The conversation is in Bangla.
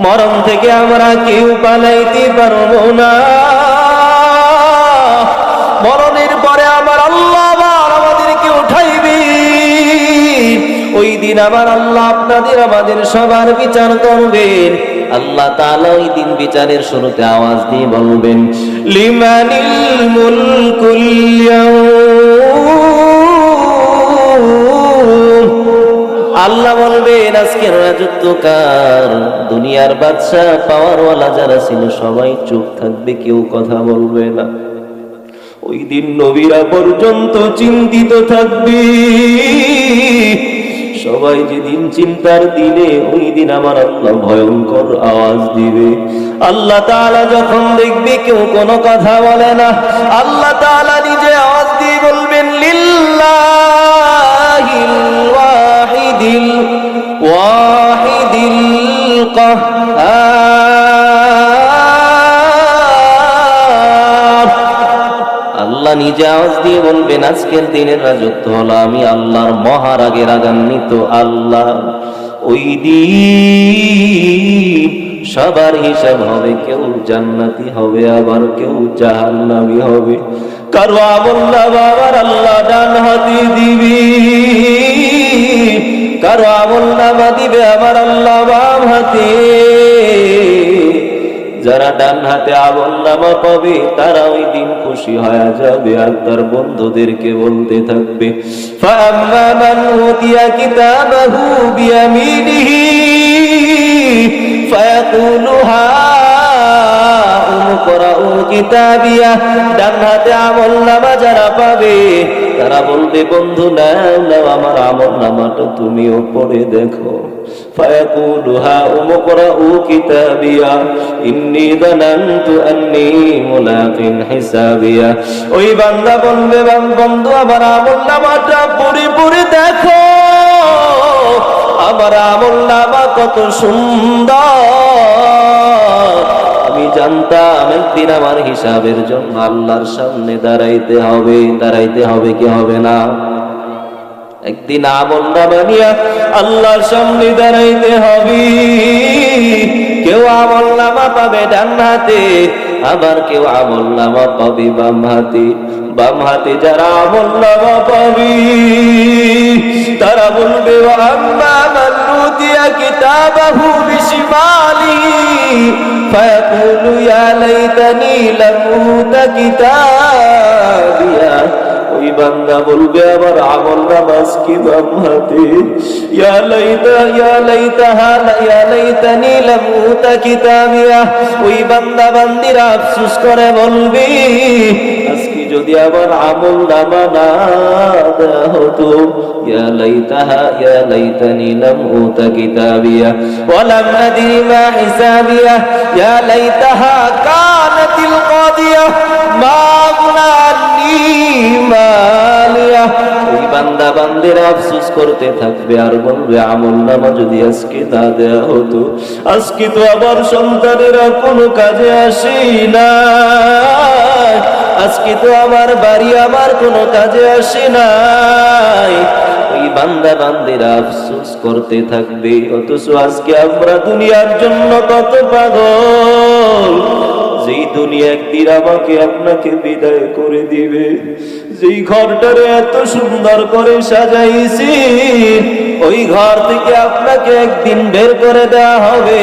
মরণ থেকে আমরা কেউ পালাইতে পারবো না। মরণের পরে আমার আল্লাহ আবার আমাদেরকে উঠাইবে। ওই দিন আমার আল্লাহ আপনাদের আমাদের সবার বিচার করবেন। আল্লাহ তাআলা ওই দিন বিচারের শুরুতে আওয়াজ দিয়ে বলবেন, লিমানিল মুলকুল ইয়াউম। আল্লাহ বলবেন আজকের রাজত্ব কার? দুনিয়ার বাদশা পাওয়ারওয়ালা যারা ছিল সবাই চুপ থাকবে, কেউ কথা বলবে না। ওই দিন নবীরা পর্যন্ত চিন্তিত থাকবে। সবাই যেদিন চিন্তার দিনে, ওই দিন আমার আল্লাহ ভয়ঙ্কর আওয়াজ দিবে। আল্লাহ তাআলা যখন দেখবে কেউ কোনো কথা বলে না, আল্লাহ তাআলা নিজে আওয়াজ দিয়ে বলবেন, লিল্লাহিল ওয়াহিদিল কাহ্হার। আল্লাহ নিজে আওয়াজ দিয়ে বলবেন আজকের দিনের রাজত্ব হলো আমি আল্লাহর, মহারাগে রাগান্বিত আল্লাহ। ওই দিন সবার হিসাব হবে, কেউ জান্নাতি হবে আবার কেউ জাহান্নামী হবে। কারো আমলনামা আবার আল্লাহ ডান হাতে দিবে, কারো আমলনামা দিবে আবার আল্লাহ বাম হাতে। যারা ডান হাতে আমলনামা পাবে তারা ওই দিন খুশি হয়ে যাবে আর তার বন্ধুদেরকে বলতে থাকবে, ফাআম্মা মান উতিয়া কিতাবাহু বিয়ামিনিহি ফায়াকুলু হাউম ইকরাউ কিতাবিয়া। ডান হাতে আমলনামা যারা পাবে তারা বলবে, বন্ধু নাও নাও আমার আমলনামাটা তুমিও পড়ে দেখো। ফায়াকুলু হাউম ইকরাউ কিতাবিয়া ইন্নী যানানতু আন্নী মুলাকিন হিসাবিয়া। ওই বান্দা বলবে, বন্ধু আমার আমলনামাটা পড়ে পড়ে দেখো, আমার আমলনামা কত সুন্দর। আমি জানতাম একদিন আমার হিসাবের জন্য আল্লাহর সামনে দাঁড়াইতে হবে। দাঁড়াইতে হবে কি হবে না? একদিন আমলনামা নিয়ে আল্লাহর সামনে দাঁড়াইতে হবে। কেউ আমলনামা পাবে ডান হাতে, আবার কেউ আমলনামা পাবে বাম হাতে। বাম হাতে যারা আমলনামা পাবে তারা বলবে, আম্মা মান উতিয়া কিতাবাহু বিশিমালিহি ফায়াকুলু ইয়া লাইতানি লাম উতা কিতাবিয়া। ওই বান্দা বলবে আবার আমলনামা আজকে বাম হাতে, ইয়া লাইতানি লাম উতা কিতাবিয়া। ওই বান্দা বান্দিরা আফসোস করে বলবে, আজকে যদি আবার আমলনামা না দেয়া হতো, ইয়া লাইতানি লাম উতা কিতাবিয়া ওয়া লাম আদরি মা হিসাবিয়া ইয়া লাইতাহা কানাতিল কাদিয়া মা আগনা আন্নী মালিয়া। ওই বান্দা বান্দিরা আফসোস করতে থাকবে আর বলবে, আমলনামা যদি আজকে না দেয়া হতো, আজকে তো আবার সন্তানেরা কোনো কাজে আসে না, আজকে তো আমার বাড়ি আমার কোনো কাজে আসে নাই। ওই বান্দা বান্দিরা আফসোস করতে থাকবে। অথচ আজকে আমরা দুনিয়ার জন্য কত পাগল। যেই দুনিয়া একদিন আমাকে আপনাকে বিদায় করে দিবে, যেই ঘরটারে এত সুন্দর করে সাজাইছি, ওই ঘর থেকে আপনাকে একদিন বের করে দেওয়া হবে।